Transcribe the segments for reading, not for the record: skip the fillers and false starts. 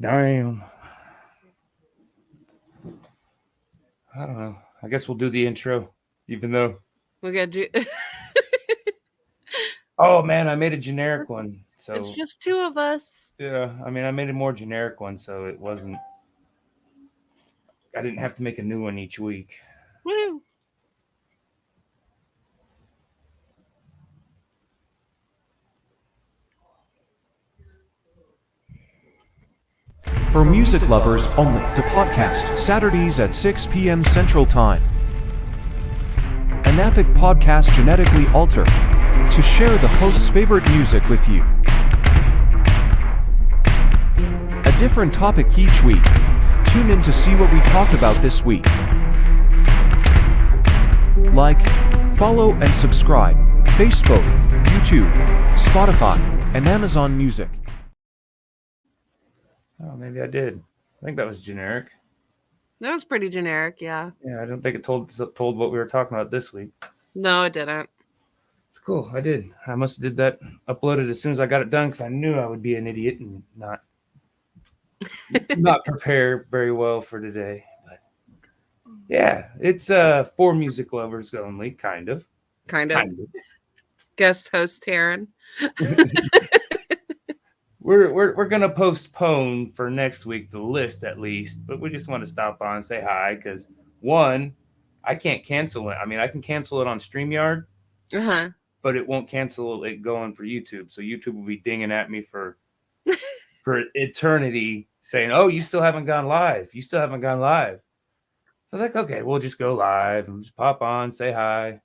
Damn. I don't know. I guess we'll do the intro, even though. We gotta do. Oh man, I made a generic one. So It's just two of us. yeah, I mean, I made a more generic one, so it wasn't. I didn't have to make a new one each week. Woo! For music lovers only, the podcast, Saturdays at 6 p.m. Central Time. An epic podcast genetically altered to share the host's favorite music with you. A different topic each week. Tune in to see what we talk about this week. Like, follow, and subscribe. Facebook, YouTube, Spotify, and Amazon Music. Oh, maybe I did. I think that was generic. That was pretty generic, yeah. Yeah, I don't think it told what we were talking about this week. No, it didn't. It's cool. I did. I must have did that. Uploaded as soon as I got it done because I knew I would be an idiot and not prepare very well for today. But yeah, it's for music lovers only, kind of. Kind of. Guest host Sharon. We're gonna postpone for next week the list at least, but we just want to stop by and say hi because one, I can't cancel it. I mean, I can cancel it on StreamYard, but it won't cancel it going for YouTube. So YouTube will be dinging at me for eternity, saying, "Oh, you still haven't gone live. You still haven't gone live." I was like, "Okay, we'll just go live and just pop on, say hi."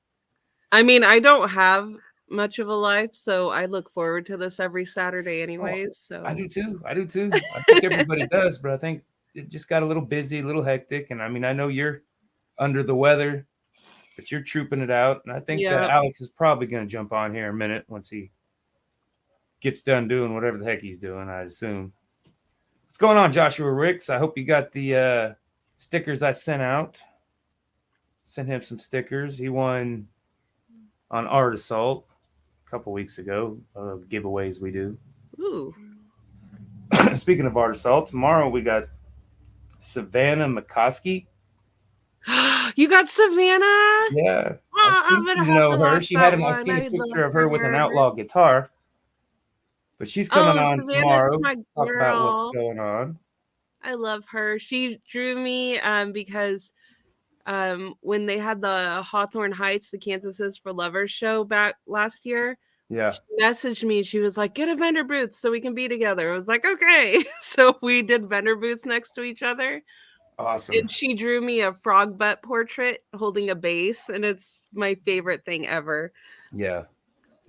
I mean, I don't have much of a life, so I look forward to this every Saturday anyways. So I do too. I think everybody does, but I think it just got a little busy, a little hectic. And I mean, I know you're under the weather, but you're trooping it out. And I think that Alex is probably going to jump on here in a minute once he gets done doing whatever the heck he's doing, I assume. What's going on, Joshua Ricks? I hope you got the stickers I sent out. Sent him some stickers. He won on Art Assault a couple weeks ago, giveaways we do. Ooh. Speaking of Art Assault, tomorrow we got Savannah McCoskey. You got Savannah? Yeah. You know her. She had I've seen a picture of her with an outlaw guitar. But she's coming on tomorrow. Talk about what's going on. I love her. She drew me because when they had the Hawthorne Heights, the Kansas is for Lovers show back last year, yeah, she messaged me. She was like, "Get a vendor booth so we can be together." I was like, "Okay." So we did vendor booths next to each other. Awesome. And she drew me a frog butt portrait holding a bass, and it's my favorite thing ever. Yeah,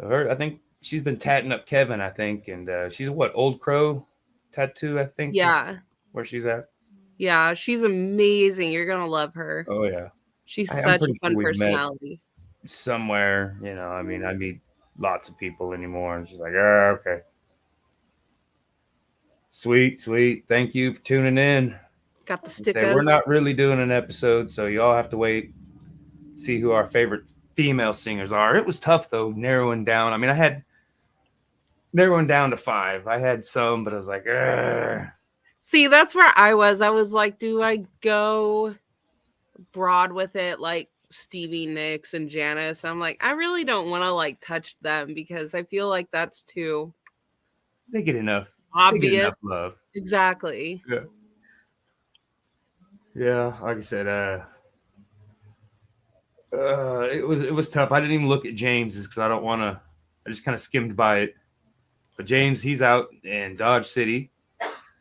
I think she's been tatting up Kevin. I think, and she's what, Old Crow tattoo? I think. Yeah. Where she's at. Yeah, she's amazing. You're gonna love her. Oh yeah, she's such a fun personality. Somewhere, I mean, I meet lots of people anymore, and she's like, "Oh, okay, sweet. Thank you for tuning in." Got the stickers. We're not really doing an episode, so y'all have to wait, see who our favorite female singers are. It was tough though, narrowing down. I mean, I had narrowing down to 5. I had some, but I was like, ugh. See, that's where I was. I was like, do I go broad with it like Stevie Nicks and Janice? I'm like, I really don't want to like touch them because I feel like that's too. They get enough obvious. They get enough love. Exactly. Yeah. Yeah, like I said, it was tough. I didn't even look at James's because I don't want to. I just kind of skimmed by it. But James, he's out in Dodge City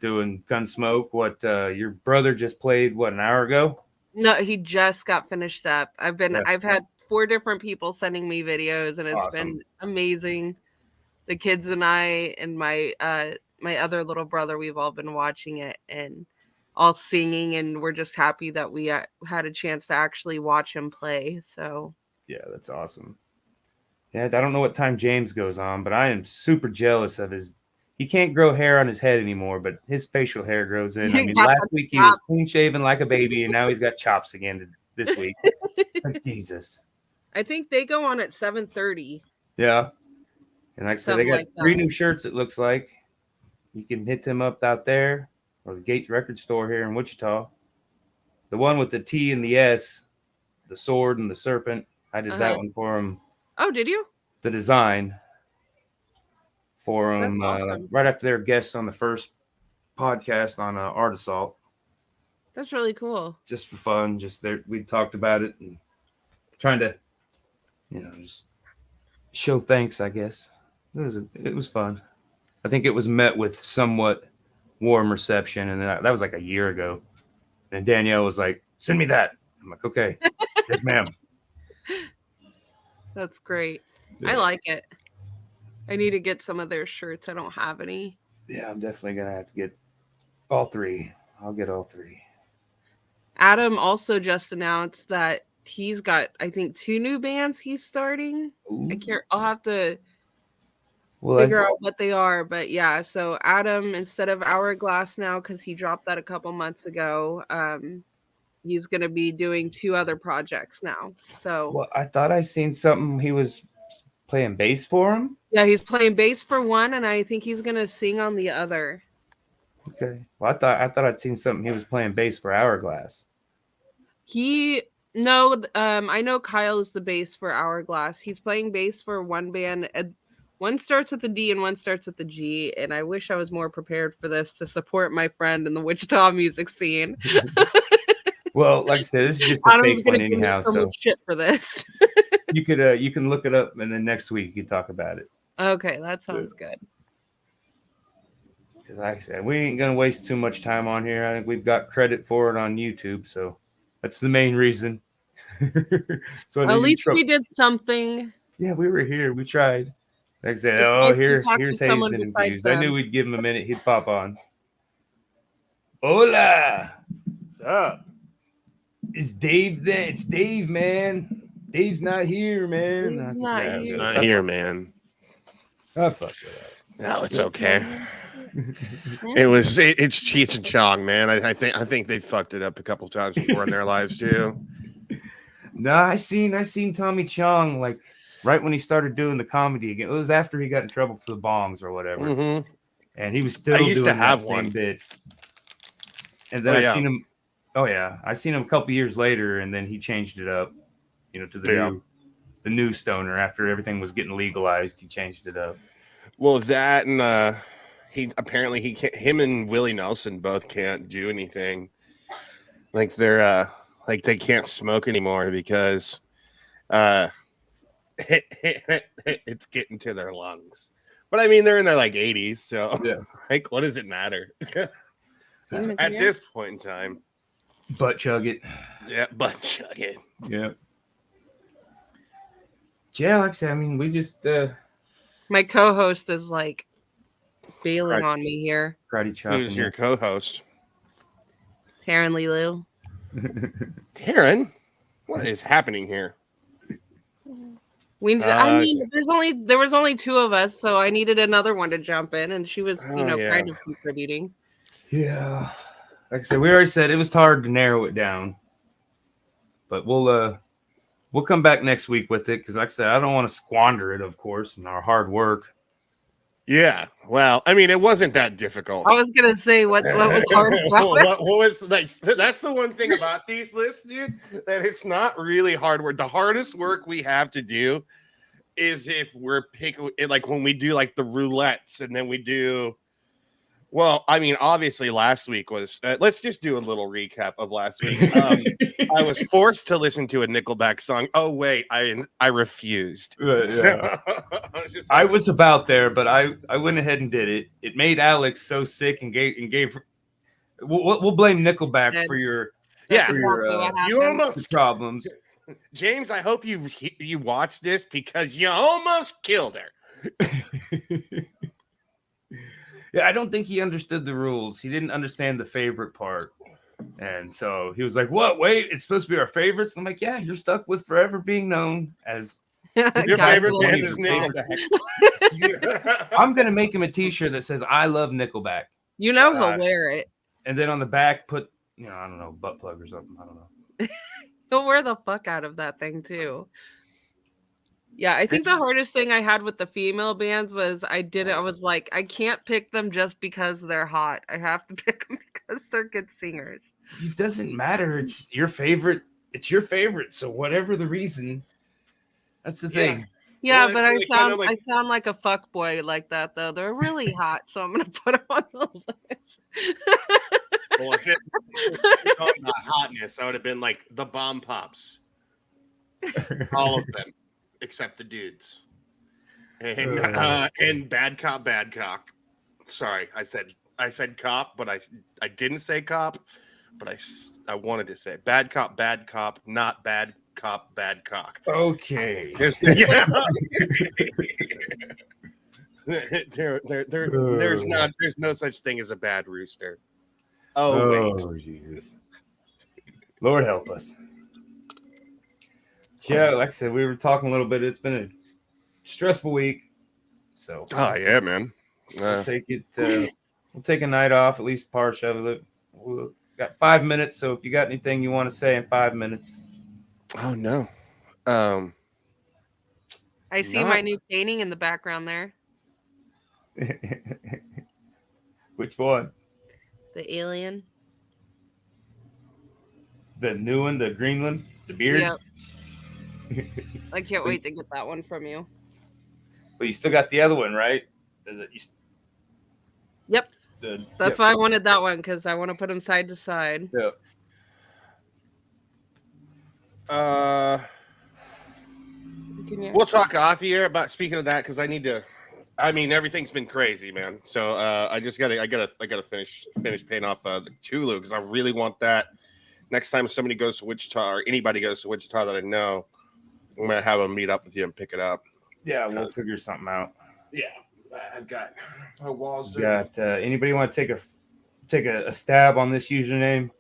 doing Gunsmoke. What your brother just played? What, an hour ago? No, he just got finished up. I've had 4 different people sending me videos, and it's been amazing. The kids and I and my other little brother, we've all been watching it and all singing, and we're just happy that we had a chance to actually watch him play. So yeah, that's awesome. Yeah, I don't know what time James goes on, but I am super jealous of his. He can't grow hair on his head anymore, but his facial hair grows in. I mean, last week he was clean shaven like a baby, and now he's got chops again this week. Jesus. I think they go on at 7:30. Yeah. And like I said, they got 3 new shirts, it looks like. you can hit them up out there or the Gates Record Store here in Wichita. The one with the T and the S, the sword and the serpent. I did that one for him. Oh, did you? The design for him awesome. Right after their guests on the first podcast on Art Assault. That's really cool. Just for fun. Just there, we talked about it and trying to, just show thanks, I guess. It was fun. I think it was met with somewhat warm reception, and that was like a year ago. And Danielle was like, "Send me that." I'm like, "Okay, yes, ma'am." That's great. Yeah. I like it. I need to get some of their shirts. I don't have any. Yeah, I'm definitely gonna have to get all 3. I'll get all 3. Adam also just announced that he's got, I think, 2 new bands he's starting. Ooh. I'll have to figure out what they are, but yeah. So Adam, instead of Hourglass now, because he dropped that a couple months ago, he's going to be doing 2 other projects now. So, well, I thought I seen something. He was playing bass for him. Yeah, he's playing bass for one, and I think he's going to sing on the other. Okay. Well, I thought I'd seen something. He was playing bass for Hourglass. I know Kyle is the bass for Hourglass. He's playing bass for one band. One starts with a D and one starts with a G, and I wish I was more prepared for this to support my friend in the Wichita music scene. Well, like I said, this is just a fake one anyhow. So shit for this. you can look it up, and then next week you talk about it. Okay, that sounds good. Because like I said, we ain't gonna waste too much time on here. I think we've got credit for it on YouTube, so that's the main reason. So at least we did something. Yeah, we were here. We tried. Like I said, here's Hazed and Infused. I knew we'd give him a minute. He'd pop on. Hola. What's up? Is Dave there? It's Dave, man. Dave's not here, man. He's not here, man. I fucked it up. No, it's okay. It's Cheech and Chong, man. I think they fucked it up a couple times before in their lives too. No, I seen Tommy Chong like right when he started doing the comedy again. It was after he got in trouble for the bongs or whatever. Mm-hmm. And he was still doing that same bit. And then I seen him. Oh yeah, I seen him a couple years later, and then he changed it up. To the new stoner after everything was getting legalized. He changed it up. Well, that and him and Willie Nelson both can't do anything. Like they're they can't smoke anymore because it's getting to their lungs. But I mean, they're in their 80s, so what does it matter at this point in time? Butt chug it. Yeah, butt chug it. Yeah. Yeah, like I said, I mean, we just my co-host is bailing on me here. Karate chop. Who's your co-host? Taryn Lilu. Taryn, what is happening here? There was only 2 of us, so I needed another one to jump in, and she was, kind of contributing. Yeah, like I said, we already said it was hard to narrow it down, but we'll come back next week with it because, like I said, I don't want to squander it, of course, in our hard work. Yeah, well, I mean, it wasn't that difficult. I was gonna say what was hard about it. What was that's the one thing about these lists, dude, that it's not really hard work. The hardest work we have to do is if we're when we do the roulettes, and then we do. Well, I mean, obviously, last week was. Let's just do a little recap of last week. I was forced to listen to a Nickelback song. Oh wait, I refused. I was about there, but I went ahead and did it. It made Alex so sick and gave. We'll blame Nickelback for your you almost problems. James, I hope you watched this because you almost killed her. Yeah, I don't think he understood the rules. He didn't understand the favorite part. And so he was like, what? Wait, it's supposed to be our favorites? I'm like, yeah, you're stuck with forever being known as your favorite band is Nickelback. I'm going to make him a t-shirt that says, I love Nickelback. He'll wear it. And then on the back, put, I don't know, butt plug or something. I don't know. He'll wear the fuck out of that thing, too. Yeah, I think the hardest thing I had with the female bands was I was like, I can't pick them just because they're hot. I have to pick them because they're good singers. It doesn't matter. It's your favorite. It's your favorite. So whatever the reason, that's the thing. Yeah, well, but I sound like a fuck boy like that though. They're really hot, so I'm gonna put them on the list. Well, if you're talking about hotness, I would have been like the Bomb Pops, all of them except the dudes, and Bad Cop, Bad Cock. Sorry, I said cop, but I didn't say cop, but I wanted to say Bad Cop, not Bad Cop, Bad Cock. Okay. There's no such thing as a bad rooster. Oh wait. Jesus. Lord help us. Yeah, like I said, we were talking a little bit. It's been a stressful week. So yeah, man. We'll take it. We'll take a night off, at least partial of it. We've got 5 minutes, so if you got anything you want to say in 5 minutes. Oh no. I see my new painting in the background there. Which one? The alien. The new one, the green one, the beard. Yep. I can't wait to get that one from you. But you still got the other one, right? Yep. That's why I wanted that one, because I want to put them side to side. Yeah. We'll talk off the air about speaking of that, because I need to. I mean, everything's been crazy, man. So I gotta finish paying off the Tulu, because I really want that. Next time somebody goes to Wichita or anybody goes to Wichita that I know, I'm gonna have them meet up with you and pick it up. Yeah, we'll figure something out. Yeah, I've got my walls. Got anybody want to take a stab on this username?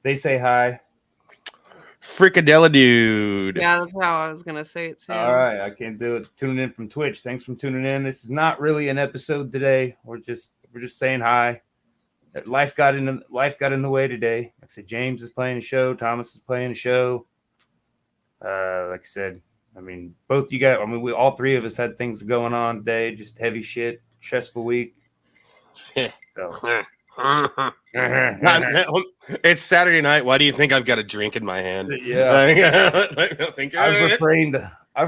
They say hi. Fricadella dude. Yeah, that's how I was gonna say it too. All right, I can't do it. Tuning in from Twitch. Thanks for tuning in. This is not really an episode today. We're just saying hi. Life got in the way today. Like I said, James is playing a show. Thomas is playing a show. Like I said, I mean, both you guys. I mean, all three of us had things going on today. Just heavy shit, stressful week. So. It's Saturday night. Why do you think I've got a drink in my hand? Yeah, I've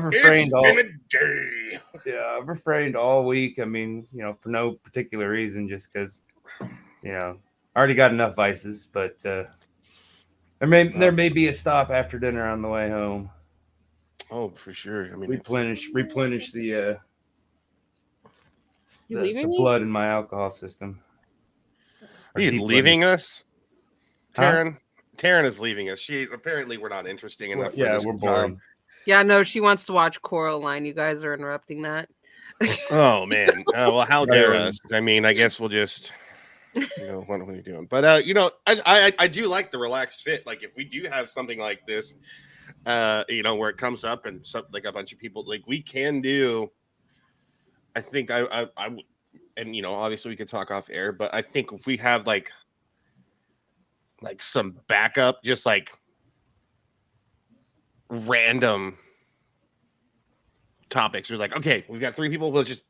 refrained all. Been a day. Yeah, I've refrained all week. I mean, for no particular reason, just because, I already got enough vices. But there may be a stop after dinner on the way home. Oh, for sure. I mean, replenish the the blood in my alcohol system. Are you leaving us, Taryn? Taryn is leaving us. Apparently we're not interesting enough. Yeah, we're boring. Yeah, no, she wants to watch Coraline. You guys are interrupting that. Oh man. Well, how dare us? I mean, I guess we'll just, what are you doing? But I do like the relaxed fit. Like if we do have something like this, where it comes up and like a bunch of people, like we can do. I think I would. And obviously we could talk off air, but I think if we have like some backup, just like random topics, we're like, okay, we've got 3 people. We'll just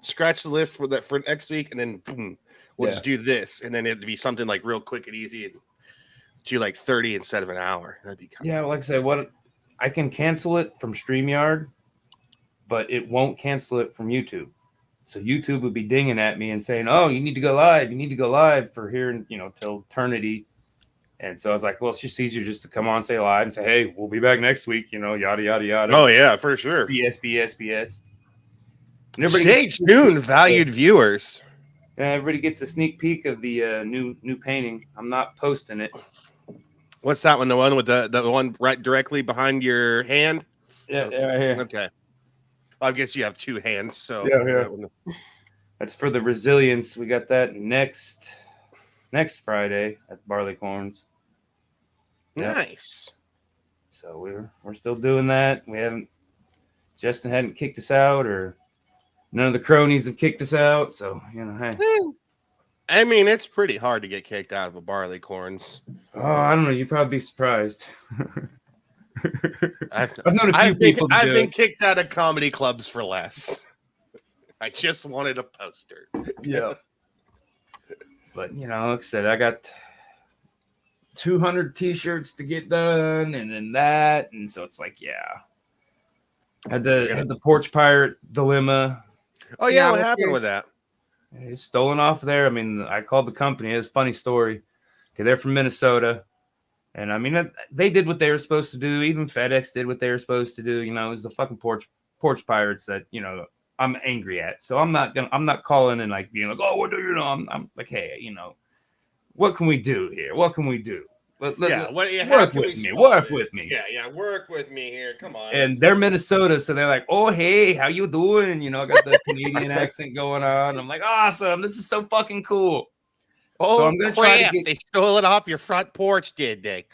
scratch the list for next week, and then boom, we'll just do this, and then it'd be something like real quick and easy, and do like 30 instead of an hour. That'd be like I said, I can cancel it from StreamYard, but it won't cancel it from YouTube. So YouTube would be dinging at me and saying, "Oh, you need to go live. You need to go live for here, till eternity." And so I was like, "Well, it's just easier just to come on, say live, and say, hey, we'll be back next week." Yada yada yada. Oh yeah, for sure. BS. Stay tuned, valued viewers. Everybody gets a sneak peek of the new painting. I'm not posting it. What's that one? The one with the one right directly behind your hand? Yeah, right here. Okay. I guess you have 2 hands, so yeah. That's for the resilience. We got that next Friday at Barleycorns. Nice. So we're still doing that. Justin hadn't kicked us out, or none of the cronies have kicked us out. So hey. I mean, it's pretty hard to get kicked out of a Barleycorns. Oh, I don't know. You'd probably be surprised. I've known a few people. I've been kicked out of comedy clubs for less. I just wanted a poster. Yeah. But like I said, I got 200 t-shirts to get done, and then that, and so it's like, had the porch pirate dilemma. Oh yeah, what happened with that? He's stolen off there. I mean, I called the company. It's a funny story. Okay, they're from Minnesota, and I mean, they did what they were supposed to do. Even FedEx did what they were supposed to do. It was the fucking porch pirates that I'm angry at. So I'm not calling and like being like, oh, what do you know? I'm like, hey, what can we do here? What can we do? Work with me. Yeah, work with me here. Come on. And they're Minnesota, so they're like, oh, hey, how you doing? I got the Canadian accent going on. I'm like, awesome. This is so fucking cool. Oh, so I'm gonna try to they stole it off your front porch, did they?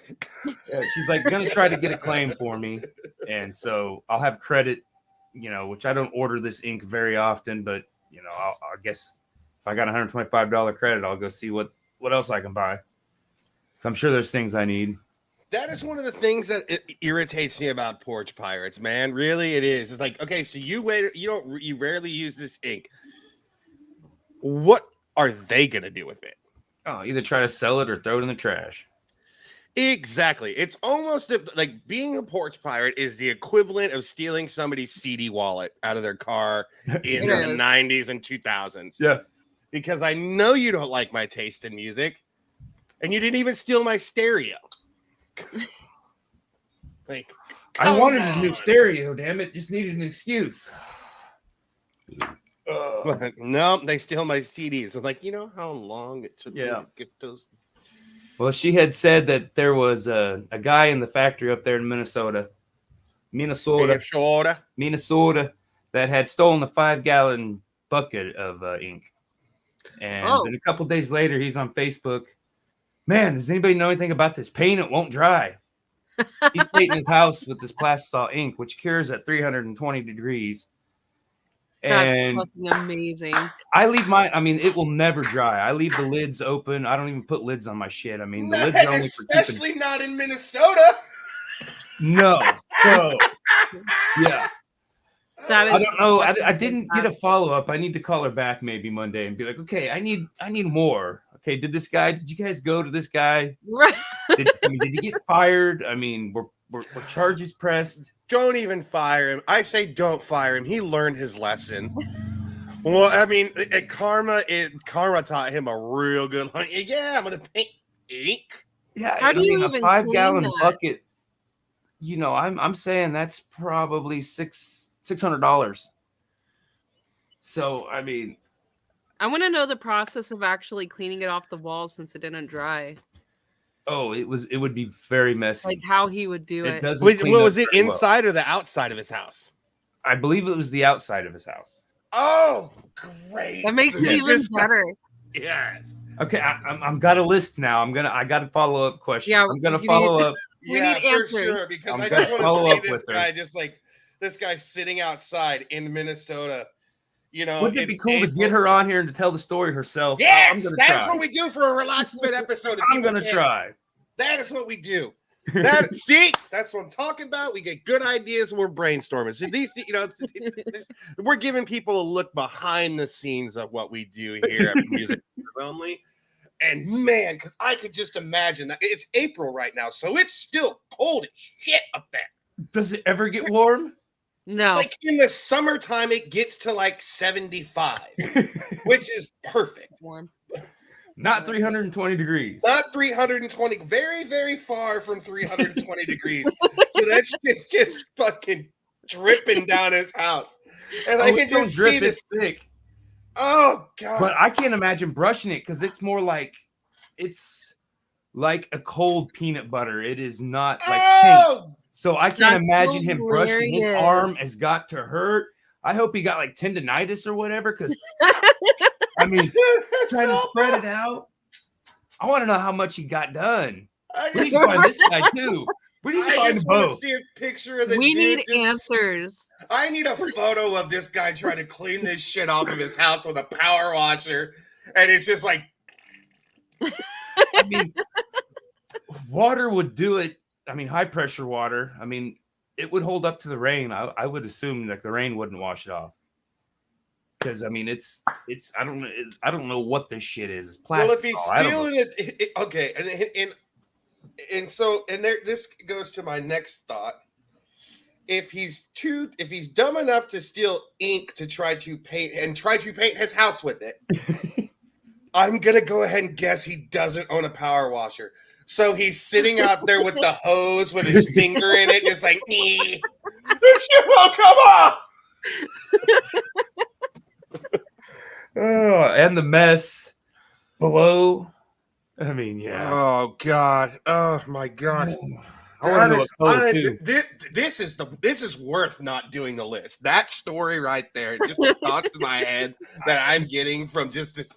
Yeah, she's like, gonna try to get a claim for me. And so I'll have credit, which I don't order this ink very often, but, I guess if I got $125 credit, I'll go see what else I can buy. So I'm sure there's things I need. That is one of the things that irritates me about porch pirates, man. Really, it is. It's like, okay, so you rarely use this ink. What are they gonna do with it? Oh, either try to sell it or throw it in the trash. Exactly. It's almost like being a porch pirate is the equivalent of stealing somebody's CD wallet out of their car in the 90s and 2000s. Yeah. Because I know you don't like my taste in music. And you didn't even steal my stereo. Like, I wanted a new stereo, damn it. Just needed an excuse. No, they steal my CDs. I'm like, how long it took me to get those? Well, she had said that there was a guy in the factory up there in Minnesota that had stolen a 5-gallon bucket of ink. And then a couple days later, he's on Facebook. Man, does anybody know anything about this paint? It won't dry. He's painting his house with this plastisol ink, which cures at 320 degrees. And that's fucking amazing. I leave it will never dry. I leave the lids open. I don't even put lids on my shit. I mean, the lids are only for keeping. Especially not in Minnesota. No. So, yeah. I don't know. I didn't get a follow-up. I need to call her back maybe Monday and be like, okay, I need more. Okay, did you guys go to this guy? Right. Did he get fired? I mean, were charges pressed? Don't even fire him. I say don't fire him. He learned his lesson. Well, I mean, karma taught him a real good line. Yeah, I'm gonna paint ink. Yeah, how do you even a 5-gallon bucket? I'm saying that's probably $600. So I mean, I want to know the process of actually cleaning it off the wall since it didn't dry. Oh, it would be very messy. Like how he would do it. Was it inside or the outside of his house? I believe it was the outside of his house. Oh, great! That makes it even better. Yes. Okay, I'm got a list now. I got a follow-up question. Yeah, I'm gonna follow up. We need answers. Sure, because I just want to see this guy just like this guy sitting outside in Minnesota. Wouldn't it be cool to get her on here and to tell the story herself? Yes, that's what we do for a Relax Bit episode. I'm gonna try. That is what we do. That's what I'm talking about. We get good ideas and we're brainstorming. So these, we're giving people a look behind the scenes of what we do here at Music Only. And man, because I could just imagine that it's April right now, so it's still cold as shit up there. Does it ever get warm? No. Like in the summertime, it gets to like 75, which is perfect. Warm. Not 320 degrees. Not 320. Very, very far from 320 degrees. So that's just fucking dripping down his house. And I can just see this thick. Oh god! But I can't imagine brushing it because it's more like a cold peanut butter. It is not like pink. So I can't imagine him brushing. His arm has got to hurt. I hope he got like tendonitis or whatever. Because I mean, trying to spread it out. I want to know how much he got done. We need to find this guy too. We need to find both. See a picture of the we dude. We need answers. I need a photo of this guy trying to clean this shit off of his house with a power washer, and it's just like. I mean, water would do it. I mean, high pressure water. I mean, it would hold up to the rain. I would assume that the rain wouldn't wash it off. Because I mean, it's I don't know what this shit is. It's plastic. Well, if he's stealing it, okay, and there, this goes to my next thought. If he's dumb enough to steal ink to try to paint his house with it, I'm gonna go ahead and guess he doesn't own a power washer. So he's sitting out there with the hose with his finger in it, just like, this shit won't come off. Oh, and the mess below. I mean, yeah. Oh God. Oh my gosh. This is worth not doing the list. That story right there, just the thoughts in my head that I'm getting from just this.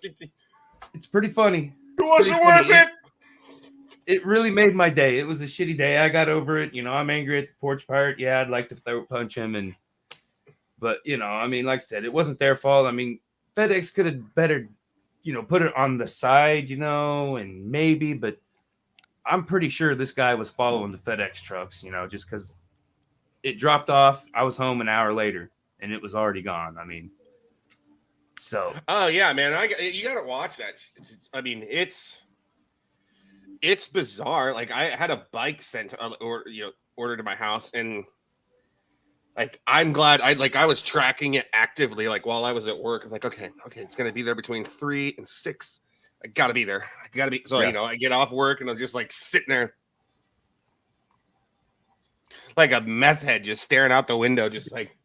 It's pretty funny. It wasn't worth it. It really made my day. It was a shitty day. I got over it. You know, I'm angry at the porch pirate. Yeah, I'd like to throat punch him, but you know, I mean, like I said, it wasn't their fault. I mean, FedEx could have better, you know, put it on the side, you know, and maybe, but I'm pretty sure this guy was following the FedEx trucks, you know, just because it dropped off. I was home an hour later and it was already gone. I mean, so. Oh yeah, man. You got to watch that. I mean, it's bizarre. Like I had a bike sent ordered to my house, and like I'm glad I was tracking it actively. Like while I was at work, I'm like, okay, it's gonna be there between 3 and 6. I gotta be there. So yeah. You know, I get off work and I'm just like sitting there like a meth head, just staring out the window, just like,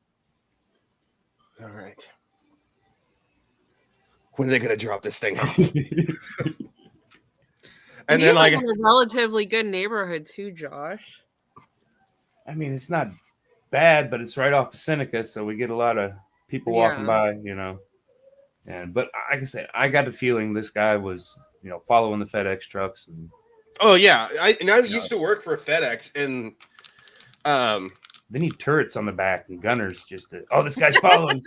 all right, when are they gonna drop this thing off? And then like a relatively good neighborhood too, Josh. I mean, it's not bad, but it's right off of Seneca, so we get a lot of people walking by, you know. But like I said, I got the feeling this guy was, you know, following the FedEx trucks. And oh yeah, I used to work for FedEx, and they need turrets on the back and gunners just to. Oh, this guy's following.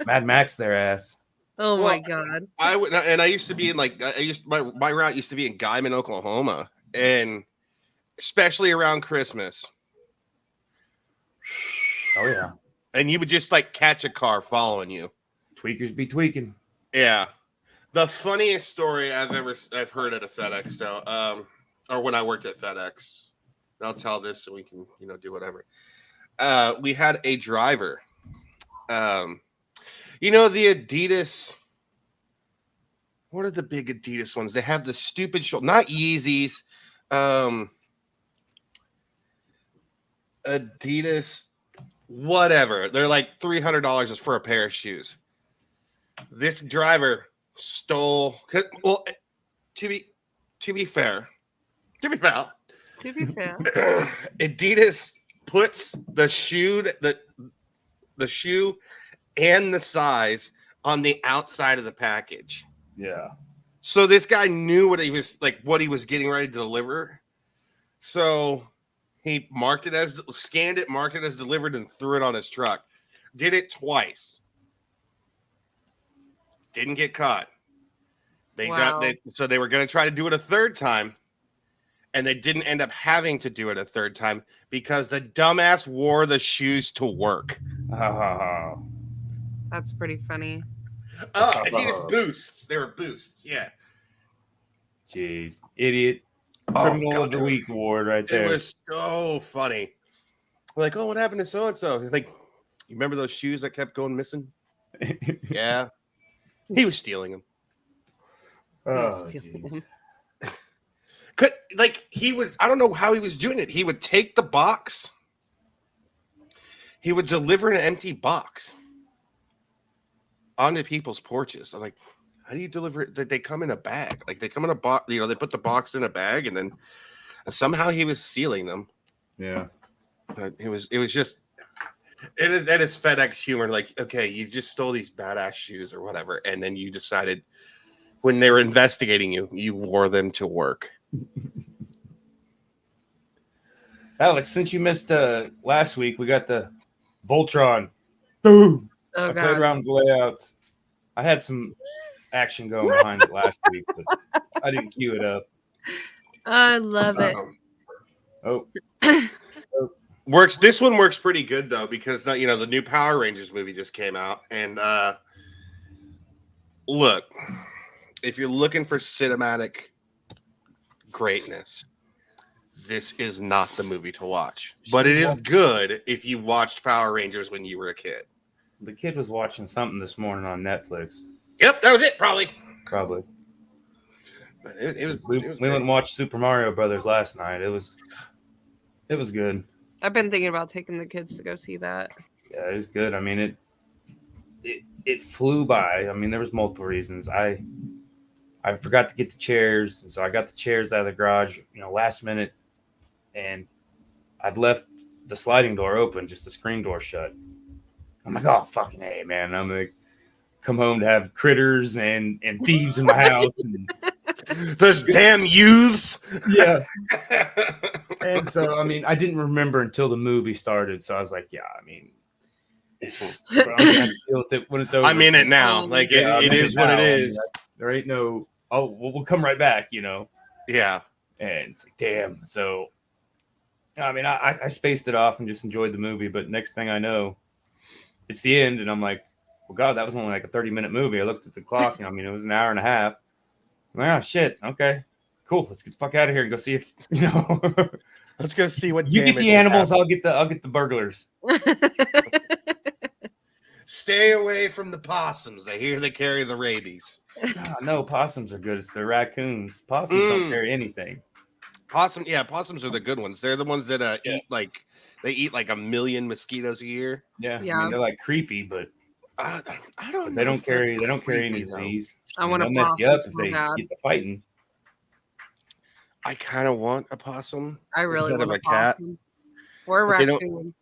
Mad Max their ass. Oh my God! I used to be in my route used to be in Guyman, Oklahoma, and especially around Christmas. Oh yeah, and you would just like catch a car following you. Tweakers be tweaking. Yeah, the funniest story I've heard at a FedEx though, or when I worked at FedEx. And I'll tell this so we can do whatever. We had a driver. You know, the Adidas, what are the big Adidas ones? They have the stupid not Yeezys. Adidas, whatever. They're like $300 is for a pair of shoes. This driver stole. Well, to be fair, Adidas puts the shoe and the size on the outside of the package. Yeah. So this guy knew what he was getting ready to deliver. So he scanned it, marked it as delivered, and threw it on his truck. Did it twice. Didn't get caught. So they were going to try to do it a third time. And they didn't end up having to do it a third time because the dumbass wore the shoes to work. Oh. That's pretty funny. Adidas Boosts. They were Boosts, yeah. Jeez. Idiot. Criminal of the Week award right there. It was so funny. Like, oh, what happened to so-and-so? Like, you remember those shoes that kept going missing? Yeah. He was stealing them. Oh, I don't know how he was doing it. He would take the box. He would deliver an empty box onto people's porches. I'm like, how do you deliver it? They come in a bag. Like they come in a box, they put the box in a bag and then somehow he was sealing them. Yeah. But it was just, that is FedEx humor. Like, okay, you just stole these badass shoes or whatever. And then you decided when they were investigating you wore them to work. Alex, since you missed last week, we got the Voltron. Boom. Oh, I played around with the layouts. I had some action going behind it last week, but I didn't cue it up. I love it. Works. This one works pretty good though, because the new Power Rangers movie just came out, and look, if you're looking for cinematic greatness, this is not the movie to watch. But it is good if you watched Power Rangers when you were a kid. The kid was watching something this morning on Netflix. Yep, that was it. Probably. We went and watched Super Mario Brothers last night. It was good. I've been thinking about taking the kids to go see that. Yeah, it was good. I mean, it flew by. I mean, there was multiple reasons. I forgot to get the chairs, and so I got the chairs out of the garage, last minute, and I'd left the sliding door open, just the screen door shut. I'm like, oh, fucking A, man. And I'm like, come home to have critters and thieves in my house. And those damn youths. Yeah. And so, I mean, I didn't remember until the movie started. So I was like, yeah, I mean, I'm going to have to deal with it when it's over. I'm in it now. Like, it is what it is. There ain't no, we'll come right back, Yeah. And it's like, damn. So, I mean, I spaced it off and just enjoyed the movie. But next thing I know, it's the end. And I'm like, well, God, that was only like a 30-minute movie. I looked at the clock. I mean, it was an hour and a half. I'm like, oh, shit. Okay, cool. Let's get the fuck out of here and go see if, Let's go see what you get the animals. I'll get the burglars. Stay away from the possums. I hear they carry the rabies. No, possums are good. It's the raccoons. Possums don't carry anything. Possums are the good ones. They're the ones that eat like 1 million mosquitoes a year. Yeah. I mean, they're like creepy, but I don't know. They don't carry any disease. I want to mess you up if they get to fighting. I kind of want a possum. I really want a cat. Or a raccoon.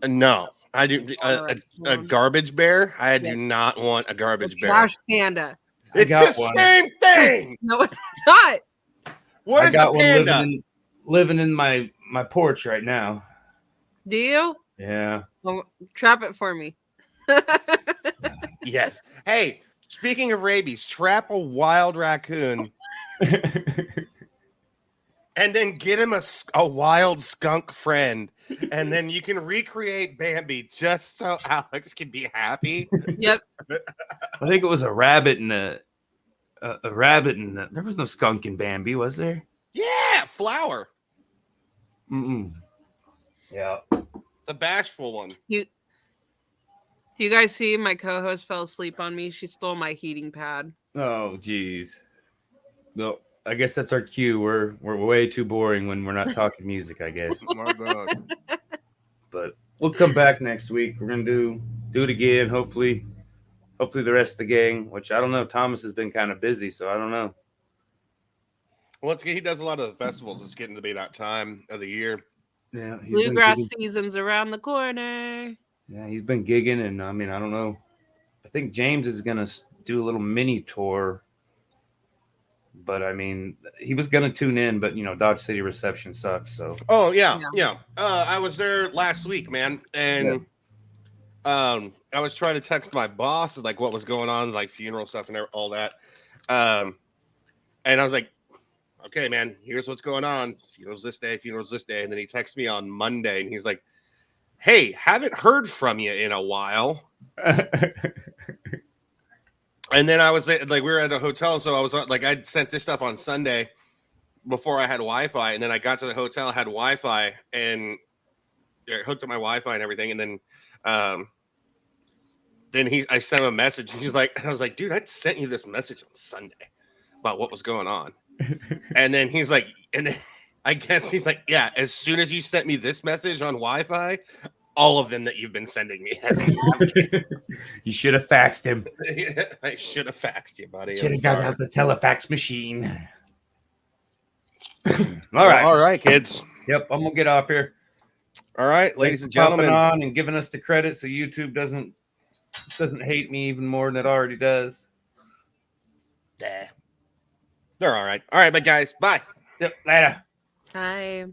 No, I do. A garbage bear. I do not want a garbage bear. Trash panda. It's the same thing. No, it's not. What is a panda? Living in my porch right now. Do you? Yeah. Well, trap it for me. Yes. Hey, speaking of rabies, trap a wild raccoon and then get him a wild skunk friend, and then you can recreate Bambi just so Alex can be happy. Yep. I think it was a rabbit and a rabbit and there was no skunk in Bambi, was there? Yeah, Flower. Yeah. The bashful one. You guys see my co-host fell asleep on me? She stole my heating pad. Oh, geez. No, I guess that's our cue. We're way too boring when we're not talking music, I guess. Oh my God. But we'll come back next week. We're gonna do it again. Hopefully the rest of the gang, which I don't know. Thomas has been kind of busy, so I don't know. Well, he does a lot of the festivals. It's getting to be that time of the year. Yeah, bluegrass season's around the corner. Yeah, he's been gigging, and I mean, I don't know. I think James is gonna do a little mini tour, but I mean, he was gonna tune in, but Dodge City reception sucks. So. Oh yeah. I was there last week, man, and I was trying to text my boss like what was going on, like funeral stuff and all that, and I was like, okay, man, here's what's going on. Funeral's this day. And then he texts me on Monday and he's like, hey, haven't heard from you in a while. And then I was like, we were at a hotel. So I was like, I'd sent this stuff on Sunday before I had Wi-Fi. And then I got to the hotel, had Wi-Fi and hooked up my Wi-Fi and everything. And then I sent him a message. He's like, I was like, dude, I sent you this message on Sunday about what was going on. And then he's like, and then I guess he's like, yeah, as soon as you sent me this message on Wi-Fi, all of them that you've been sending me has You should have faxed him. I should have faxed you, buddy. Should have got out the telefax machine. All right, kids. Yep, I'm gonna get off here. All right, ladies and gentlemen, on and giving us the credit so YouTube doesn't hate me even more than it already does. They're all right. All right, but guys, bye. Yep, later. Bye.